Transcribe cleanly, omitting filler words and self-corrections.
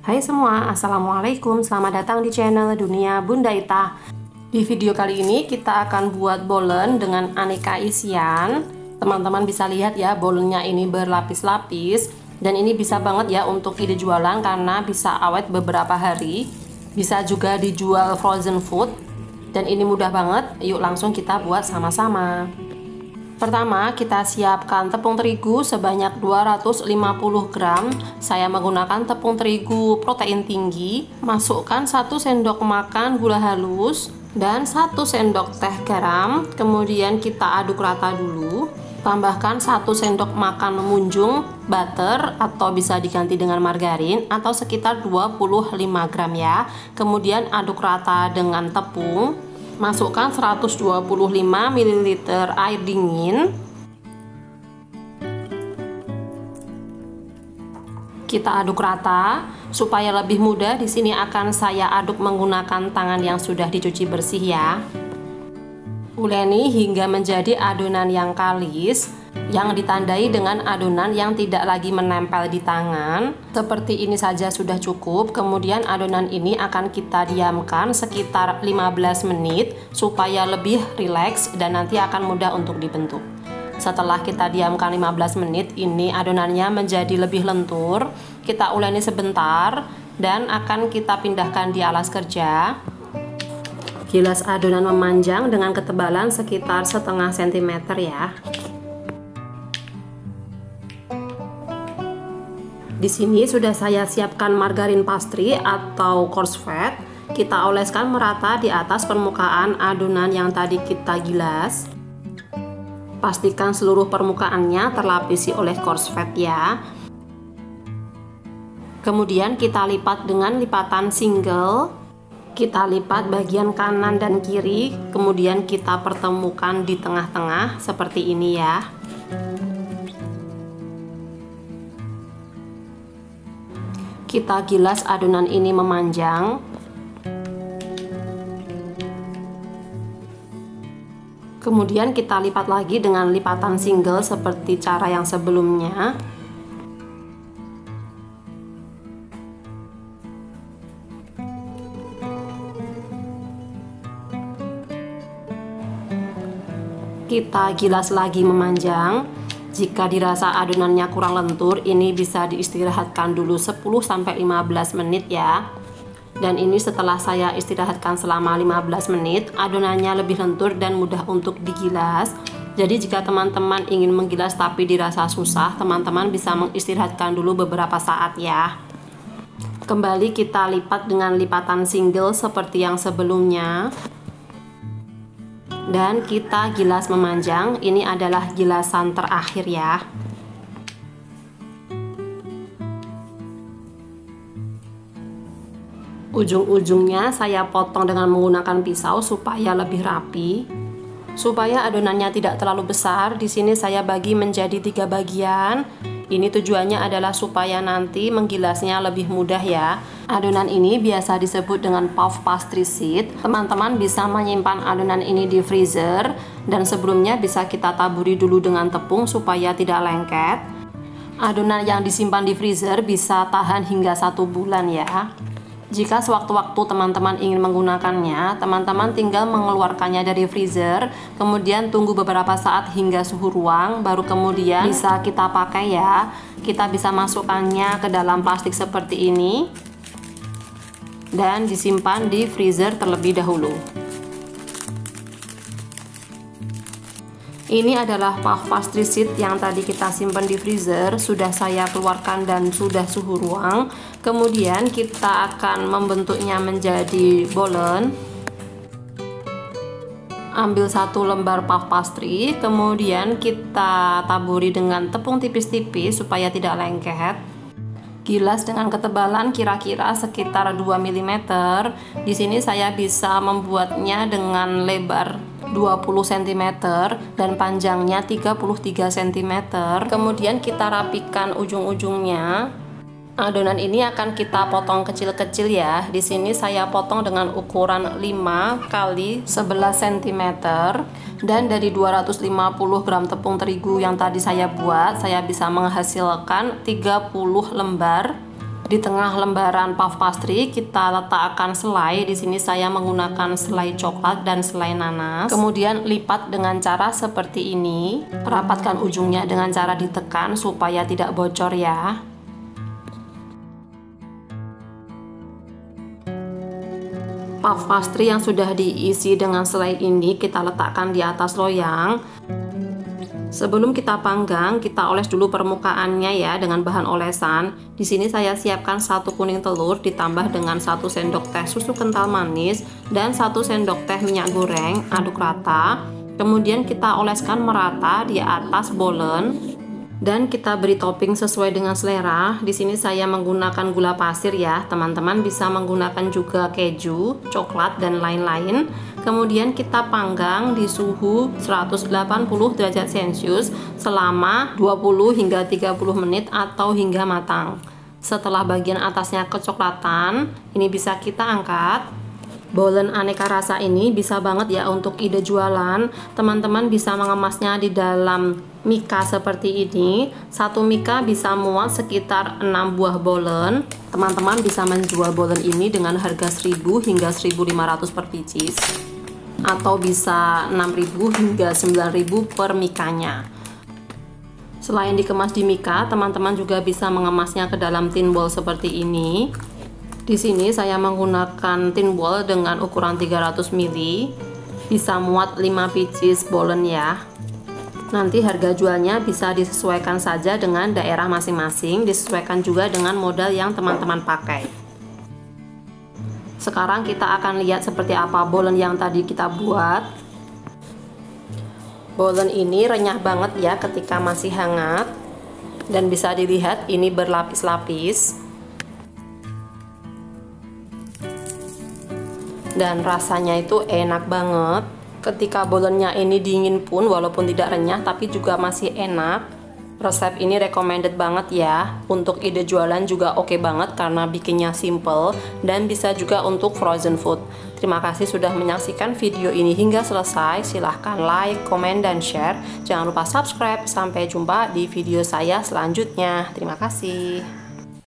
Hai semua, Assalamualaikum. Selamat datang di channel Dunia Bunda Ita. Di video kali ini kita akan buat bolen dengan aneka isian. Teman-teman bisa lihat ya, bolennya ini berlapis-lapis. Dan ini bisa banget ya untuk ide jualan karena bisa awet beberapa hari. Bisa juga dijual frozen food. Dan ini mudah banget, yuk langsung kita buat sama-sama. Pertama, kita siapkan tepung terigu sebanyak 250 gram. Saya menggunakan tepung terigu protein tinggi. Masukkan 1 sendok makan gula halus dan 1 sendok teh garam. Kemudian kita aduk rata dulu. Tambahkan 1 sendok makan munjung butter atau bisa diganti dengan margarin atau sekitar 25 gram ya. Kemudian aduk rata dengan tepung. Masukkan 125 ml air dingin. Kita aduk rata supaya lebih mudah. Di sini akan saya aduk menggunakan tangan yang sudah dicuci bersih ya. Uleni hingga menjadi adonan yang kalis, yang ditandai dengan adonan yang tidak lagi menempel di tangan. Seperti ini saja sudah cukup. Kemudian adonan ini akan kita diamkan sekitar 15 menit supaya lebih rileks dan nanti akan mudah untuk dibentuk. Setelah kita diamkan 15 menit, ini adonannya menjadi lebih lentur. Kita uleni sebentar dan akan kita pindahkan di alas kerja. Gilas adonan memanjang dengan ketebalan sekitar setengah sentimeter ya. Di sini sudah saya siapkan margarin pastry atau coarse fat. Kita oleskan merata di atas permukaan adonan yang tadi kita gilas. Pastikan seluruh permukaannya terlapisi oleh coarse fat ya. Kemudian kita lipat dengan lipatan single. Kita lipat bagian kanan dan kiri, kemudian kita pertemukan di tengah-tengah seperti ini ya. Kita gilas adonan ini memanjang. Kemudian kita lipat lagi dengan lipatan single seperti cara yang sebelumnya. Kita gilas lagi memanjang. Jika dirasa adonannya kurang lentur, ini bisa diistirahatkan dulu 10-15 menit ya. Dan ini setelah saya istirahatkan selama 15 menit, adonannya lebih lentur dan mudah untuk digilas. Jadi jika teman-teman ingin menggilas tapi dirasa susah, teman-teman bisa mengistirahatkan dulu beberapa saat ya. Kembali kita lipat dengan lipatan single seperti yang sebelumnya. Dan kita gilas memanjang. Ini adalah gilasan terakhir ya. Ujung-ujungnya saya potong dengan menggunakan pisau supaya lebih rapi. Supaya adonannya tidak terlalu besar, di sini saya bagi menjadi 3 bagian. Ini tujuannya adalah supaya nanti menggilasnya lebih mudah ya. Adonan ini biasa disebut dengan puff pastry sheet. Teman-teman bisa menyimpan adonan ini di freezer dan sebelumnya bisa kita taburi dulu dengan tepung supaya tidak lengket. Adonan yang disimpan di freezer bisa tahan hingga 1 bulan ya. Jika sewaktu-waktu teman-teman ingin menggunakannya, teman-teman tinggal mengeluarkannya dari freezer, kemudian tunggu beberapa saat hingga suhu ruang, baru kemudian bisa kita pakai ya. Kita bisa masukkannya ke dalam plastik seperti ini dan disimpan di freezer terlebih dahulu. Ini adalah puff pastry sheet yang tadi kita simpan di freezer, sudah saya keluarkan dan sudah suhu ruang. Kemudian kita akan membentuknya menjadi bolen. Ambil 1 lembar puff pastry, kemudian kita taburi dengan tepung tipis-tipis supaya tidak lengket. Gilas dengan ketebalan kira-kira sekitar 2 mm. Di sini saya bisa membuatnya dengan lebar 20 cm dan panjangnya 33 cm. Kemudian kita rapikan ujung-ujungnya. Adonan ini akan kita potong kecil-kecil ya. Di sini saya potong dengan ukuran 5 x 11 cm. Dan dari 250 gram tepung terigu yang tadi saya buat, saya bisa menghasilkan 30 lembar. Di tengah lembaran puff pastry kita letakkan selai. Di sini saya menggunakan selai coklat dan selai nanas. Kemudian lipat dengan cara seperti ini. Rapatkan ujungnya dengan cara ditekan supaya tidak bocor ya. Puff pastry yang sudah diisi dengan selai ini kita letakkan di atas loyang. Sebelum kita panggang, kita oles dulu permukaannya ya dengan bahan olesan. Di sini saya siapkan 1 kuning telur ditambah dengan 1 sendok teh susu kental manis dan 1 sendok teh minyak goreng. Aduk rata. Kemudian kita oleskan merata di atas bolen. Dan kita beri topping sesuai dengan selera. Di sini saya menggunakan gula pasir ya. Teman-teman bisa menggunakan juga keju, coklat dan lain-lain. Kemudian kita panggang di suhu 180 derajat Celcius selama 20 hingga 30 menit atau hingga matang. Setelah bagian atasnya kecoklatan, ini bisa kita angkat. Bolen aneka rasa ini bisa banget ya untuk ide jualan. Teman-teman bisa mengemasnya di dalam mika seperti ini. 1 mika bisa muat sekitar 6 buah bolen. Teman-teman bisa menjual bolen ini dengan harga 1.000 hingga 1.500 per pieces, atau bisa 6.000 hingga 9.000 per mikanya. Selain dikemas di mika, teman-teman juga bisa mengemasnya ke dalam tin bowl seperti ini. Di sini saya menggunakan tin bowl dengan ukuran 300 ml, bisa muat 5 pieces bolen ya. Nanti harga jualnya bisa disesuaikan saja dengan daerah masing-masing, disesuaikan juga dengan modal yang teman-teman pakai. Sekarang kita akan lihat seperti apa bolen yang tadi kita buat. Bolen ini renyah banget ya ketika masih hangat, dan bisa dilihat ini berlapis-lapis. Dan rasanya itu enak banget. Ketika bolennya ini dingin pun walaupun tidak renyah tapi juga masih enak. Resep ini recommended banget ya. Untuk ide jualan juga oke banget karena bikinnya simple dan bisa juga untuk frozen food. Terima kasih sudah menyaksikan video ini hingga selesai. Silahkan like, komen, dan share. Jangan lupa subscribe. Sampai jumpa di video saya selanjutnya. Terima kasih.